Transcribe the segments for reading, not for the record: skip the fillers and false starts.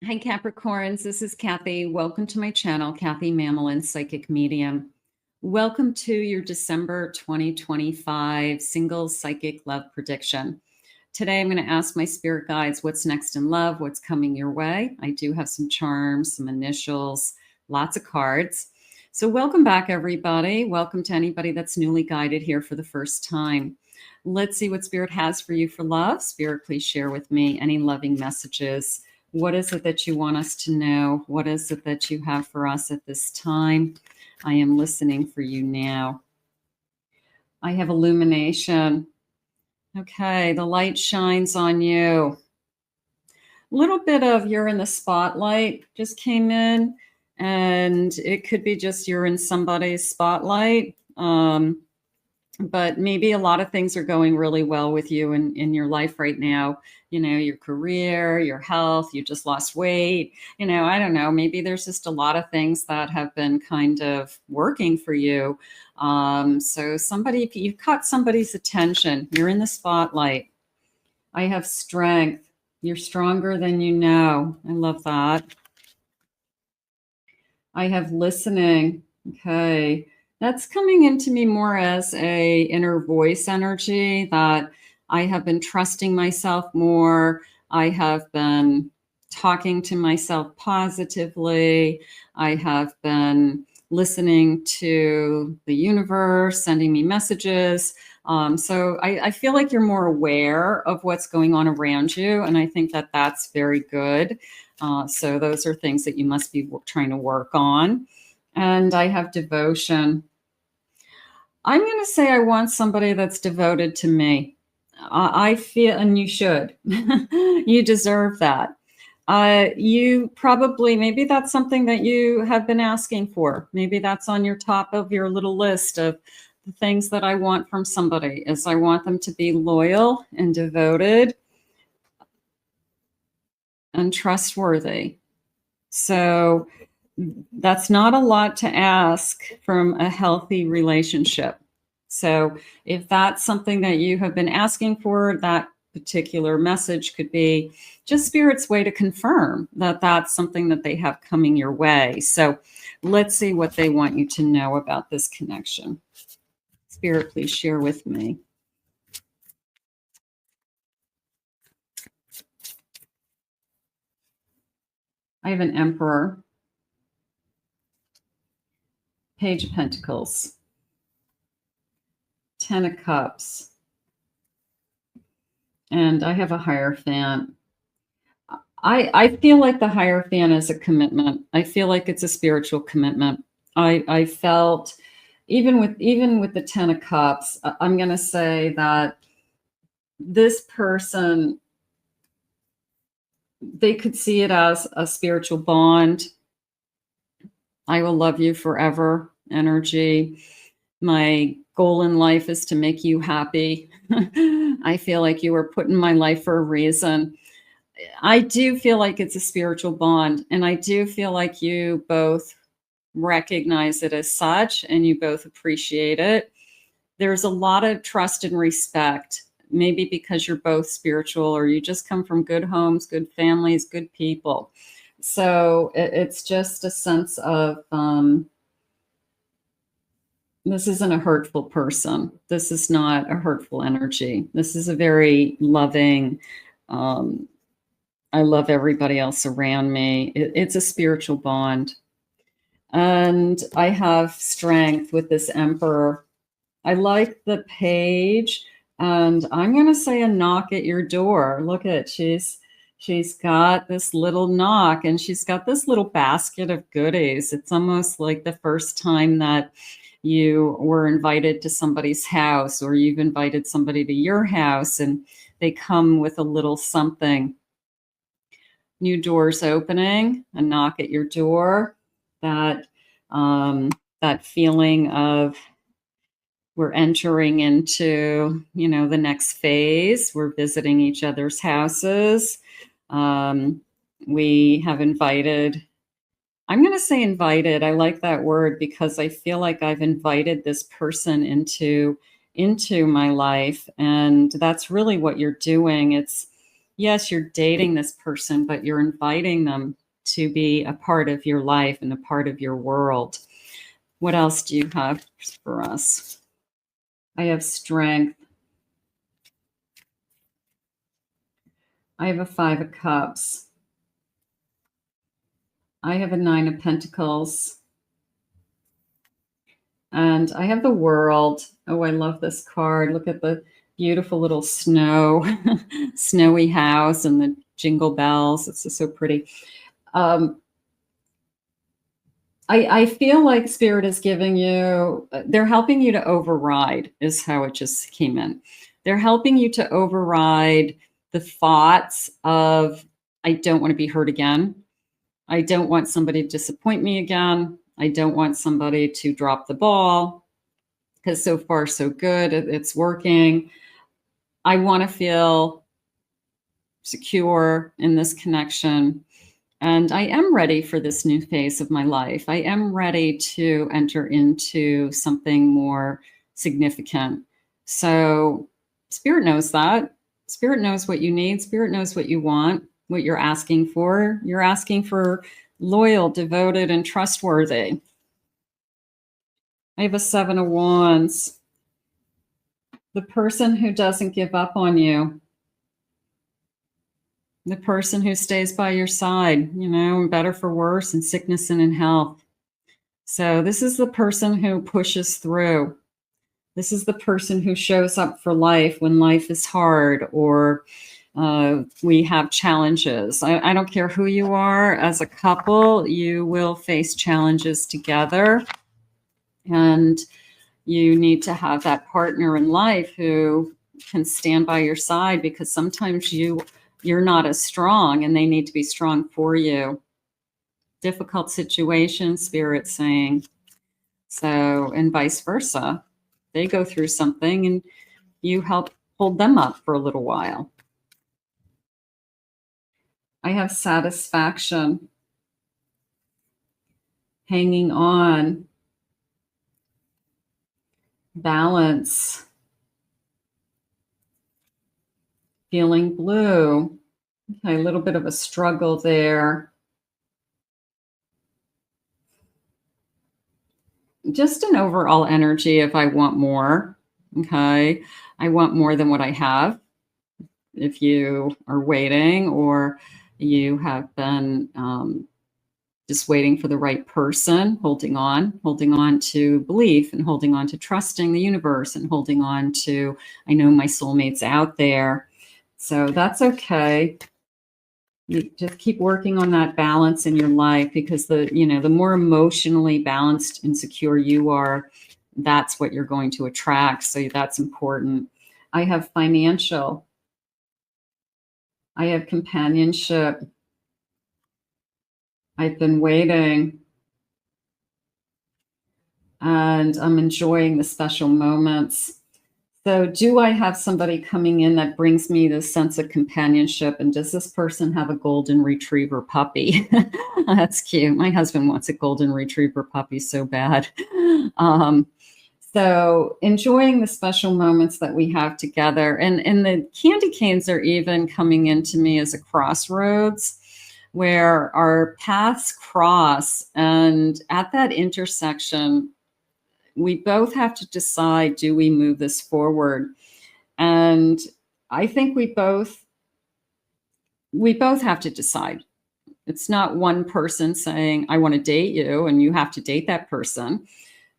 Hi, Capricorns. This is Kathy. Welcome to my channel, Kathy Mamolen, Psychic Medium. Welcome to your December 2025 single psychic love prediction. Today, I'm going to ask my spirit guides what's next in love, what's coming your way. I do have some charms, some initials, lots of cards. So welcome back, everybody. Welcome to anybody that's newly guided here for the first time. Let's see what Spirit has for you for love. Spirit, please share with me any loving messages. What is it that you want us to know? What is it that you have for us at this time? I am listening for you now. I have illumination. Okay, the light shines on you. A little bit of you're in the spotlight just came in, and it could be just you're in somebody's spotlight. But maybe a lot of things are going really well with you in your life right now. You know, your career, your health, you just lost weight. You know, I don't know, maybe there's just a lot of things that have been kind of working for you. So somebody, you've caught somebody's attention, you're in the spotlight. I have strength. You're stronger than you know. I love that. I have listening. Okay. That's coming into me more as a inner voice energy that I have been trusting myself more. I have been talking to myself positively. I have been listening to the universe, sending me messages. So I feel like you're more aware of what's going on around you. And I think that that's very good. So those are things that you must be trying to work on. And I have devotion. I'm going to say I want somebody that's devoted to me. I feel, and you should, you deserve that. You probably, maybe that's something that you have been asking for. Maybe that's on your top of your little list of the things that I want from somebody is I want them to be loyal and devoted and trustworthy. So that's not a lot to ask from a healthy relationship. So if that's something that you have been asking for, that particular message could be just Spirit's way to confirm that that's something that they have coming your way. So let's see what they want you to know about this connection. Spirit, please share with me. I have an Emperor. Page of Pentacles. 10 of Cups. And I have a Hierophant. I feel like the Hierophant is a commitment. I feel like it's a spiritual commitment. I felt even with the 10 of Cups, I'm going to say that this person, they could see it as a spiritual bond. I will love you forever energy. My goal in life is to make you happy. I feel like you were put in my life for a reason. I do feel like it's a spiritual bond, and I do feel like you both recognize it as such and you both appreciate it. There's a lot of trust and respect, maybe because you're both spiritual or you just come from good homes, good families, good people. So it's just a sense of this isn't a hurtful person. This is not a hurtful energy. This is a very loving, I love everybody else around me. It's a spiritual bond. And I have strength with this Emperor. I like the page, and I'm going to say a knock at your door. Look at, she's got this little knock, and she's got this little basket of goodies. It's almost like the first time that you were invited to somebody's house, or you've invited somebody to your house, and they come with a little something. New doors opening, a knock at your door, that feeling of we're entering into, you know, the next phase. We're visiting each other's houses. We have invited, I'm going to say invited. I like that word because I feel like I've invited this person into my life. And that's really what you're doing. It's Yes, you're dating this person, but you're inviting them to be a part of your life and a part of your world. What else do you have for us? I have strength. I have a 5 of Cups. I have a 9 of Pentacles. And I have the World. Oh, I love this card. Look at the beautiful little snowy house and the jingle bells. It's just so pretty. I feel like Spirit is giving you, they're helping you to override, is how it just came in. They're helping you to override the thoughts of, I don't want to be hurt again. I don't want somebody to disappoint me again. I don't want somebody to drop the ball, because so far so good. It's working. I want to feel secure in this connection. And I am ready for this new phase of my life. I am ready to enter into something more significant. So Spirit knows that. Spirit knows what you need. Spirit knows what you want, what you're asking for. You're asking for loyal, devoted, and trustworthy. I have a 7 of Wands. The person who doesn't give up on you. The person who stays by your side, you know, better for worse, in sickness and in health. So this is the person who pushes through. This is the person who shows up for life when life is hard or we have challenges. I don't care who you are. As a couple, you will face challenges together. And you need to have that partner in life who can stand by your side, because sometimes you're not as strong and they need to be strong for you. Difficult situation, Spirit saying. So, and vice versa. They go through something and you help hold them up for a little while. I have satisfaction. Hanging on. Balance. Feeling blue. Okay, a little bit of a struggle there. Just an overall energy of I want more. Okay, I want more than what I have. If you are waiting, or you have been just waiting for the right person, holding on to belief, and holding on to trusting the universe, and holding on to, I know my soulmate's out there. So that's okay. You just keep working on that balance in your life, because the more emotionally balanced and secure you are, that's what you're going to attract. So that's important. I have financial. I have companionship. I've been waiting. And I'm enjoying the special moments. So do I have somebody coming in that brings me this sense of companionship? And does this person have a golden retriever puppy? That's cute. My husband wants a golden retriever puppy so bad. So enjoying the special moments that we have together. And the candy canes are even coming into me as a crossroads, where our paths cross. And at that intersection, we both have to decide, do we move this forward? And I think we both have to decide. It's not one person saying, I want to date you, and you have to date that person.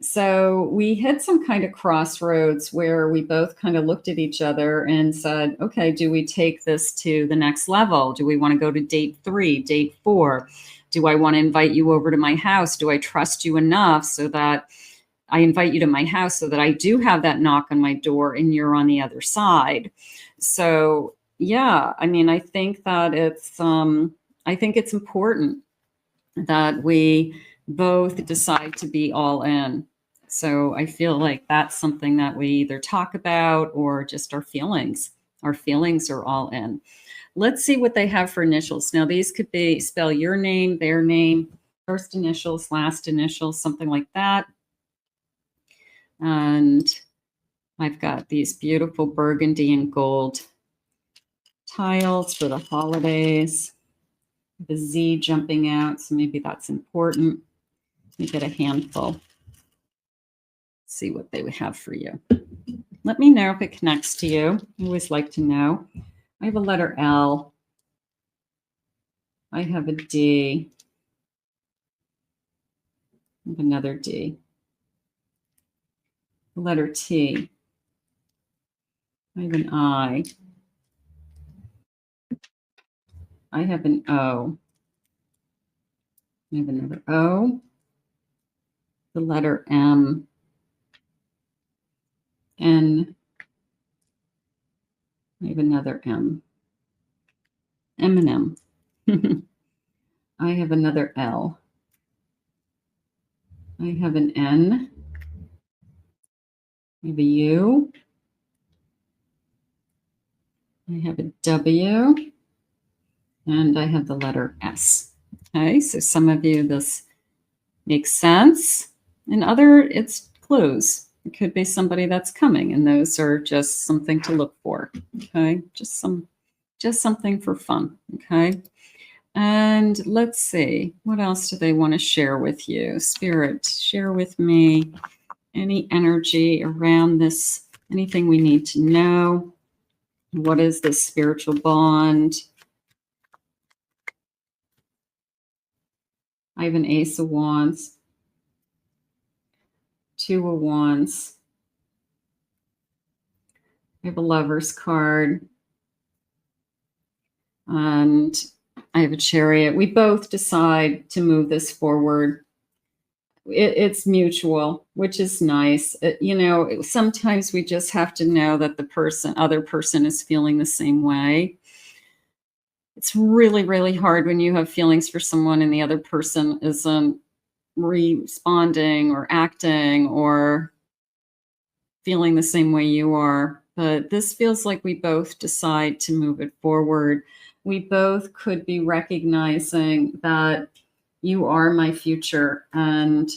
So we hit some kind of crossroads where we both kind of looked at each other and said, okay, do we take this to the next level? Do we want to go to date 3, date 4? Do I want to invite you over to my house? Do I trust you enough so that I invite you to my house, so that I do have that knock on my door and you're on the other side? So yeah, I mean, I think that it's important that we both decide to be all in. So I feel like that's something that we either talk about or just our feelings. Our feelings are all in. Let's see what they have for initials. Now, these could be spell your name, their name, first initials, last initials, something like that. And I've got these beautiful burgundy and gold tiles for the holidays. The Z jumping out, so maybe that's important. Let me get a handful. See what they would have for you. Let me know if it connects to you. I always like to know. I have a letter L. I have a D. I have another D. The letter T. I have an I. I have an O. I have another O. The letter M. N. I have another M. M and M. I have another L. I have an N. I have a U. I have a W. And I have the letter S. Okay, so some of you, this makes sense. And other, it's clues. It could be somebody that's coming, and those are just something to look for. Okay, just something for fun. Okay. And let's see, what else do they want to share with you? Spirit, share with me any energy around this, anything we need to know. What is this spiritual bond? I have an Ace of Wands, Two of Wands. I have a Lover's card. And I have a Chariot. We both decide to move this forward. It's mutual, which is nice. Sometimes we just have to know that the other person is feeling the same way. It's really, really hard when you have feelings for someone and the other person isn't responding or acting or feeling the same way you are. But this feels like we both decide to move it forward. We both could be recognizing that you are my future. And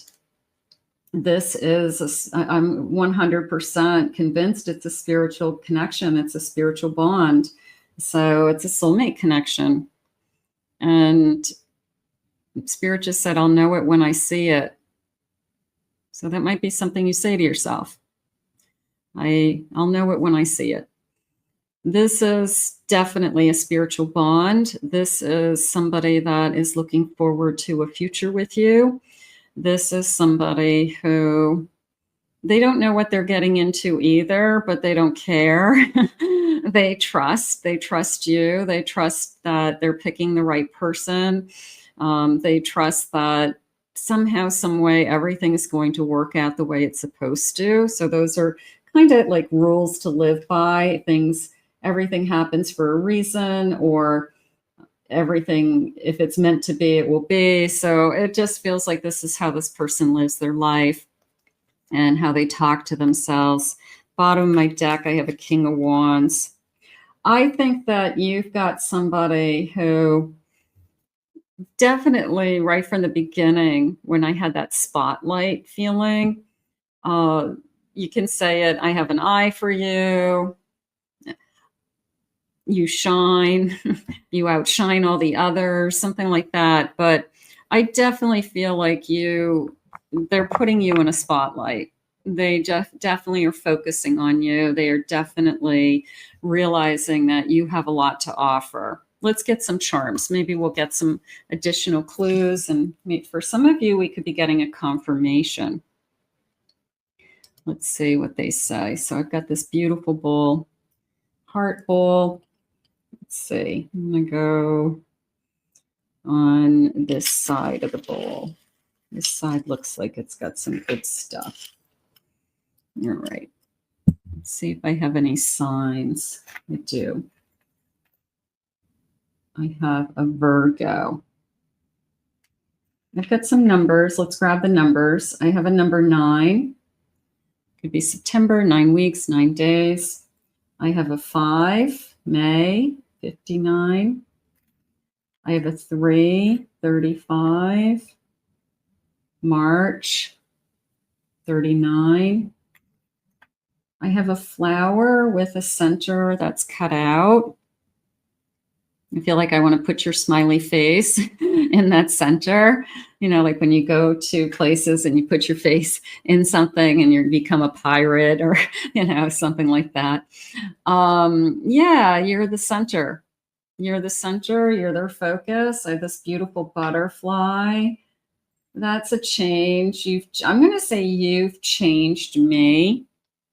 this is, I'm 100% convinced it's a spiritual connection. It's a spiritual bond. So it's a soulmate connection. And Spirit just said, I'll know it when I see it. So that might be something you say to yourself. I'll know it when I see it. This is definitely a spiritual bond. This is somebody that is looking forward to a future with you. This is somebody who, they don't know what they're getting into either, but they don't care. They trust you. They trust that they're picking the right person. They trust that somehow, some way, everything is going to work out the way it's supposed to. So those are kind of like rules to live by. Everything happens for a reason, or everything, if it's meant to be, it will be. So it just feels like this is how this person lives their life and how they talk to themselves. Bottom of my deck, I have a King of Wands. I think that you've got somebody who definitely right from the beginning, when I had that spotlight feeling, you can say it, I have an eye for you. You shine, you outshine all the others, something like that. But I definitely feel like they're putting you in a spotlight. They definitely are focusing on you. They are definitely realizing that you have a lot to offer. Let's get some charms. Maybe we'll get some additional clues. And for some of you, we could be getting a confirmation. Let's see what they say. So I've got this beautiful bowl, heart bowl. Let's see, I'm going to go on this side of the bowl. This side looks like it's got some good stuff. All right. Let's see if I have any signs. I do. I have a Virgo. I've got some numbers. Let's grab the numbers. I have a number 9. Could be September, 9 weeks, 9 days. I have a 5, May, 59. I have a 3, 35. March, 39. I have a flower with a center that's cut out. I feel like I want to put your smiley face in that center. You know, like when you go to places and you put your face in something and you become a pirate or, you know, something like that. Yeah, you're the center. You're the center. You're their focus. I have this beautiful butterfly. That's a change. I'm going to say you've changed me,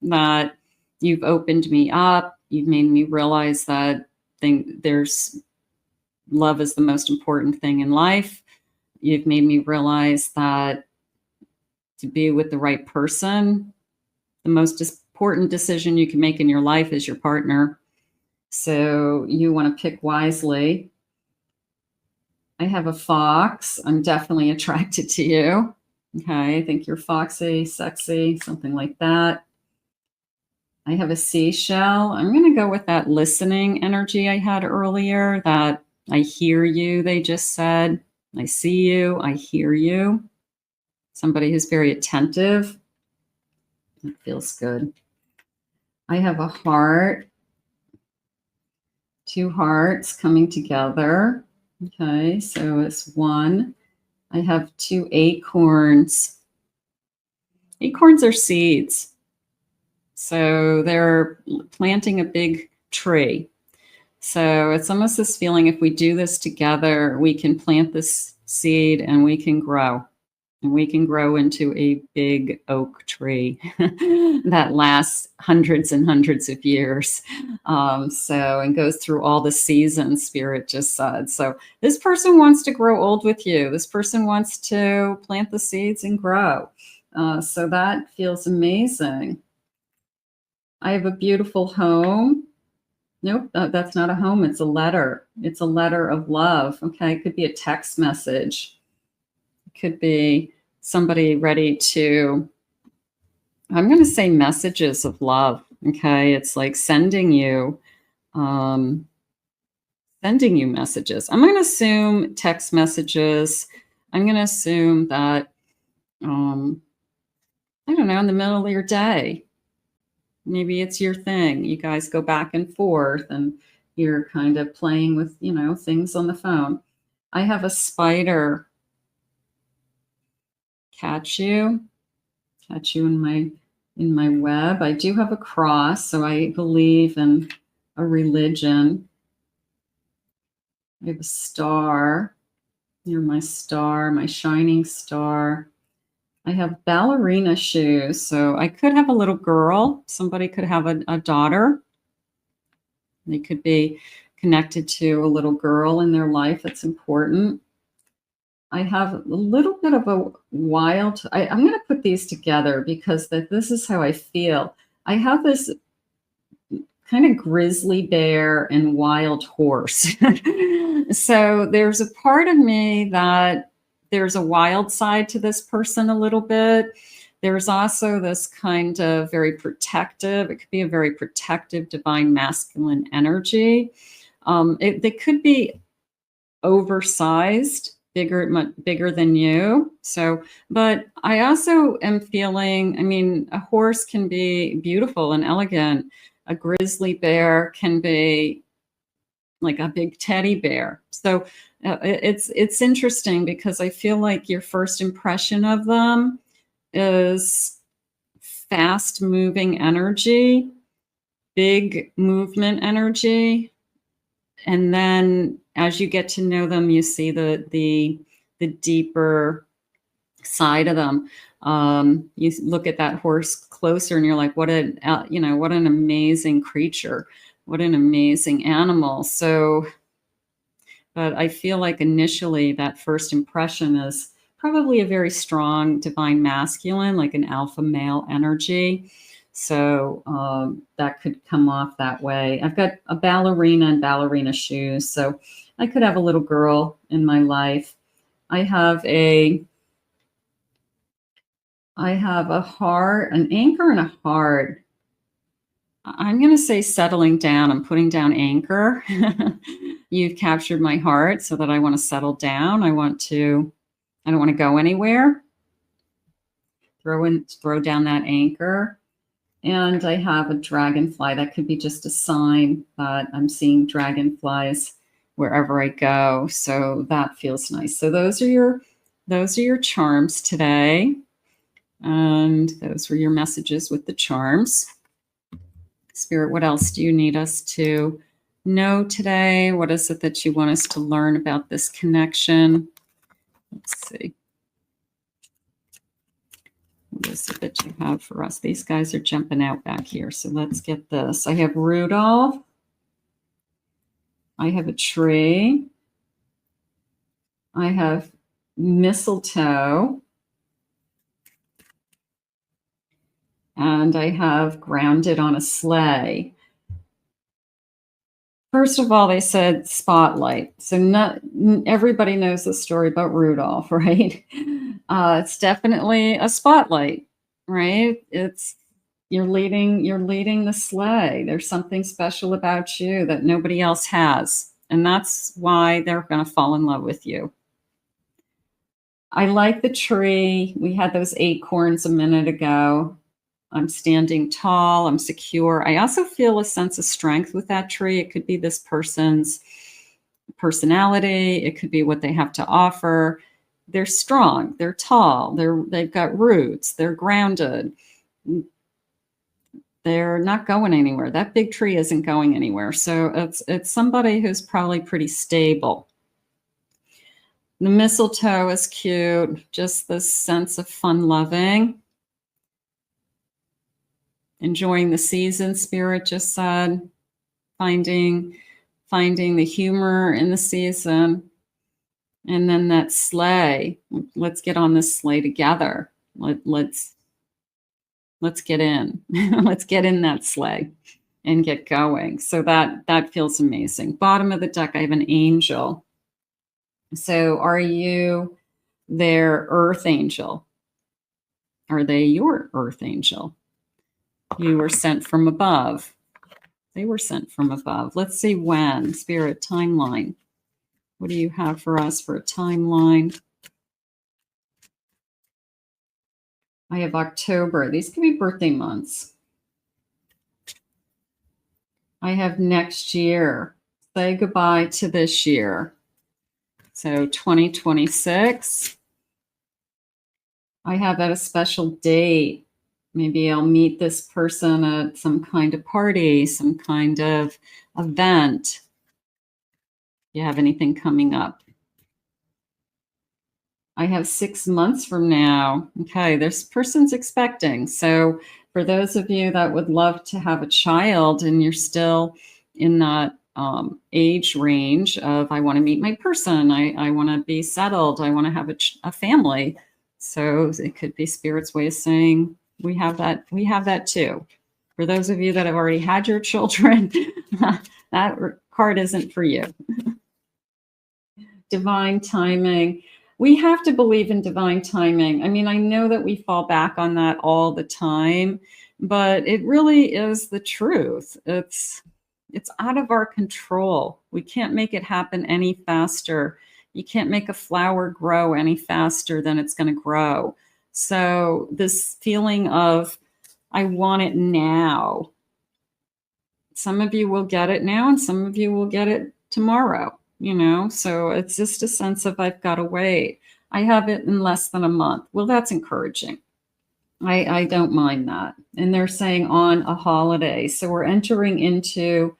that you've opened me up. You've made me realize that there's love is the most important thing in life. You've made me realize that to be with the right person, the most important decision you can make in your life is your partner. So you want to pick wisely. I have a fox. I'm definitely attracted to you. Okay, I think you're foxy, sexy, something like that. I have a seashell. I'm going to go with that listening energy I had earlier, that I hear you, they just said. I see you, I hear you. Somebody who's very attentive. It feels good. I have a heart. 2 hearts coming together. Okay, so it's 1. I have 2 acorns. Acorns are seeds. So they're planting a big tree. So it's almost this feeling, if we do this together, we can plant this seed and we can grow. And we can grow into a big oak tree that lasts hundreds and hundreds of years. And goes through all the seasons, Spirit just said. So this person wants to grow old with you. This person wants to plant the seeds and grow. So that feels amazing. I have a beautiful home. Nope, that's not a home. It's a letter. It's a letter of love. Okay, it could be a text message. It could be somebody ready to, I'm going to say messages of love. Okay, it's like sending you messages. I'm going to assume text messages. I'm going to assume that, I don't know, in the middle of your day. Maybe it's your thing. You guys go back and forth and you're kind of playing with, you know, things on the phone. I have a spider catch you in my web. I do have a cross, so I believe in a religion. I have a star. You're my star, my shining star. I have ballerina shoes. So I could have a little girl. Somebody could have a daughter. They could be connected to a little girl in their life that's important. I have a little bit of a wild, I'm going to put these together because this is how I feel. I have this kind of grizzly bear and wild horse. So there's a part of me that there's a wild side to this person a little bit. There's also this kind of very protective, it could be a very protective divine masculine energy. They could be oversized, bigger than you. So, but I also am feeling, I mean, a horse can be beautiful and elegant. A grizzly bear can be like a big teddy bear. So it's interesting because I feel like your first impression of them is fast moving energy, big movement energy. And then as you get to know them, you see the deeper side of them. You look at that horse closer and you're like, what an amazing creature. What an amazing animal. So, but I feel like initially that first impression is probably a very strong divine masculine, like an alpha male energy. So that could come off that way. I've got a ballerina and ballerina shoes. So I could have a little girl in my life. I have a heart, an anchor and a heart. I'm going to say settling down. I'm putting down anchor. You've captured my heart so that I want to settle down. I don't want to go anywhere. Throw down that anchor. And I have a dragonfly. That could be just a sign that I'm seeing dragonflies wherever I go. So that feels nice. So those are your charms today. And those were your messages with the charms. Spirit, what else do you need us to know today? What is it that you want us to learn about this connection? Let's see. What is it that you have for us? These guys are jumping out back here. So let's get this. I have Rudolph. I have a tree. I have mistletoe. And I have grounded on a sleigh. First of all, they said spotlight. So not everybody knows the story about Rudolph, right? It's definitely a spotlight, right? You're leading the sleigh. There's something special about you that nobody else has. And that's why they're going to fall in love with you. I like the tree. We had those acorns a minute ago. I'm standing tall. I'm secure. I also feel a sense of strength with that tree. It could be this person's personality. It could be what they have to offer. They're strong. They're tall. They've got roots. They're grounded. They're not going anywhere. That big tree isn't going anywhere. So it's somebody who's probably pretty stable. The mistletoe is cute. Just this sense of fun loving. Enjoying the season, Spirit just said. Finding the humor in the season. And then that sleigh. Let's get on this sleigh together. Let's get in. Let's get in that sleigh and get going. So that feels amazing. Bottom of the deck, I have an angel. So are you their earth angel? Are they your earth angel? You were sent from above. They were sent from above. Let's see when. Spirit, timeline. What do you have for us for a timeline? I have October. These could be birthday months. I have next year. Say goodbye to this year. So 2026. I have at a special date. Maybe I'll meet this person at some kind of party, some kind of event. Do you have anything coming up? I have 6 months from now. Okay, this person's expecting. So for those of you that would love to have a child and you're still in that age range of I want to meet my person, I want to be settled, I want to have a family. So it could be Spirit's way of saying, we have that too. For those of you that have already had your children, that card isn't for you. Divine timing. We have to believe in divine timing. I mean, I know that we fall back on that all the time, but it really is the truth. It's out of our control. We can't make it happen any faster. You can't make a flower grow any faster than it's going to grow. So this feeling of, I want it now. Some of you will get it now and some of you will get it tomorrow, so it's just a sense of I've got to wait. I have it in less than a month. Well, that's encouraging. I don't mind that. And they're saying on a holiday. So we're entering into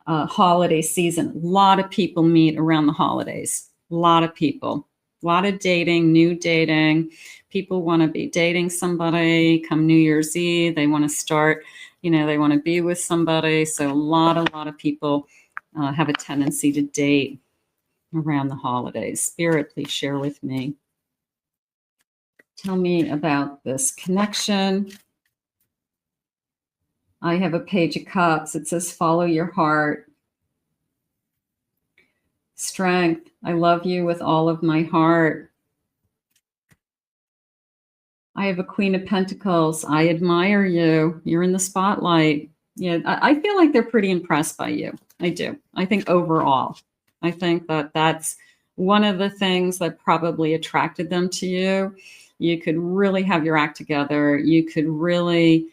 a holiday season. A lot of people meet around the holidays. A lot of people. A lot of dating, new dating. People want to be dating somebody come New Year's Eve. They want to start, they want to be with somebody. So a lot of people have a tendency to date around the holidays. Spirit, please share with me. Tell me about this connection. I have a Page of Cups. It says, follow your heart. Strength. I love you with all of my heart. I have a Queen of Pentacles. I admire you. You're in the spotlight. Yeah, I feel like they're pretty impressed by you. I do. I think overall, I think that that's one of the things that probably attracted them to you. You could really have your act together. You could really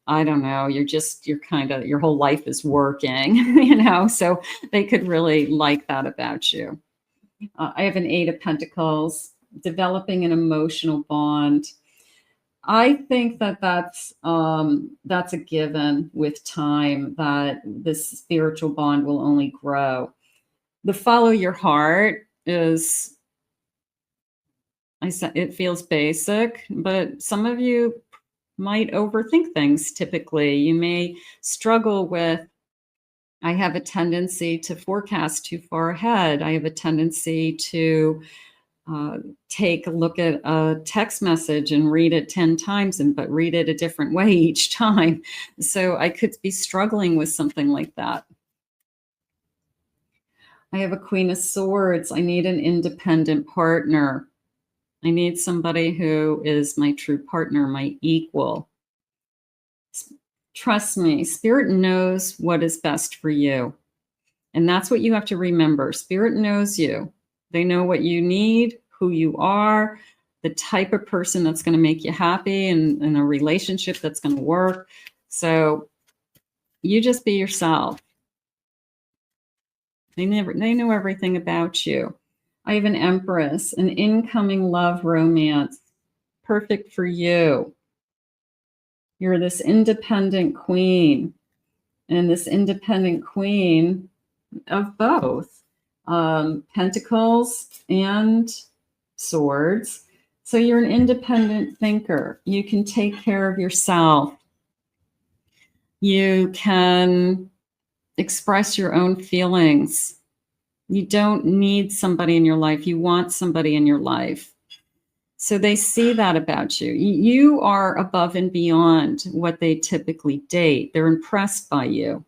I don't know, you're kind of, your whole life is working, you know, so they could really like that about you. I have an 8 of Pentacles, developing an emotional bond. I think that that's a given with time, that this spiritual bond will only grow. The follow your heart is, I said, it feels basic, but some of you might overthink things. Typically, you may struggle with, I have a tendency to forecast too far ahead. I have a tendency to take a look at a text message and read it 10 times, but read it a different way each time. So I could be struggling with something like that. I have a Queen of Swords. I need an independent partner. I need somebody who is my true partner, my equal. Trust me, Spirit knows what is best for you. And that's what you have to remember. Spirit knows you. They know what you need, who you are, the type of person that's going to make you happy, and in a relationship that's going to work. So you just be yourself. They know everything about you. I have an Empress, an incoming love romance, perfect for you. You're this independent queen, and this independent queen of both Pentacles and Swords. So you're an independent thinker. You can take care of yourself. You can express your own feelings. You don't need somebody in your life. You want somebody in your life. So they see that about you. You are above and beyond what they typically date. They're impressed by you.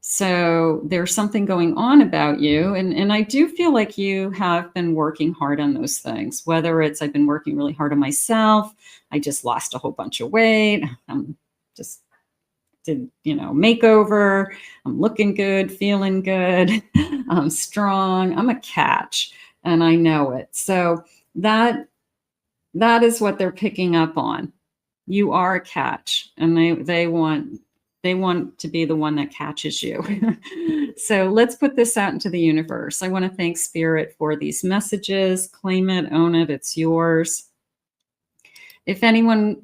So there's something going on about you. And I do feel like you have been working hard on those things, whether it's I've been working really hard on myself. I just lost a whole bunch of weight. I'm just did, makeover. I'm looking good, feeling good. I'm strong. I'm a catch, and I know it. So that is what they're picking up on. You are a catch, and they want to be the one that catches you. So let's put this out into the universe. I want to thank Spirit for these messages. Claim it, own it, it's yours. If anyone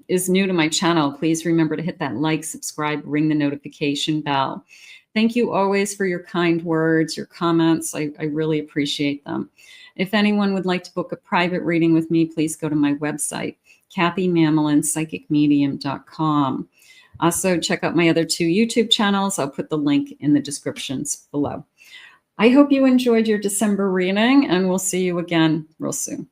is new to my channel, please remember to hit that like, subscribe, ring the notification bell. Thank you always for your kind words, your comments. I really appreciate them. If anyone would like to book a private reading with me, please go to my website, KathyMamolenPsychicMedium.com. Also, check out my other 2 YouTube channels. I'll put the link in the descriptions below. I hope you enjoyed your December reading, and we'll see you again real soon.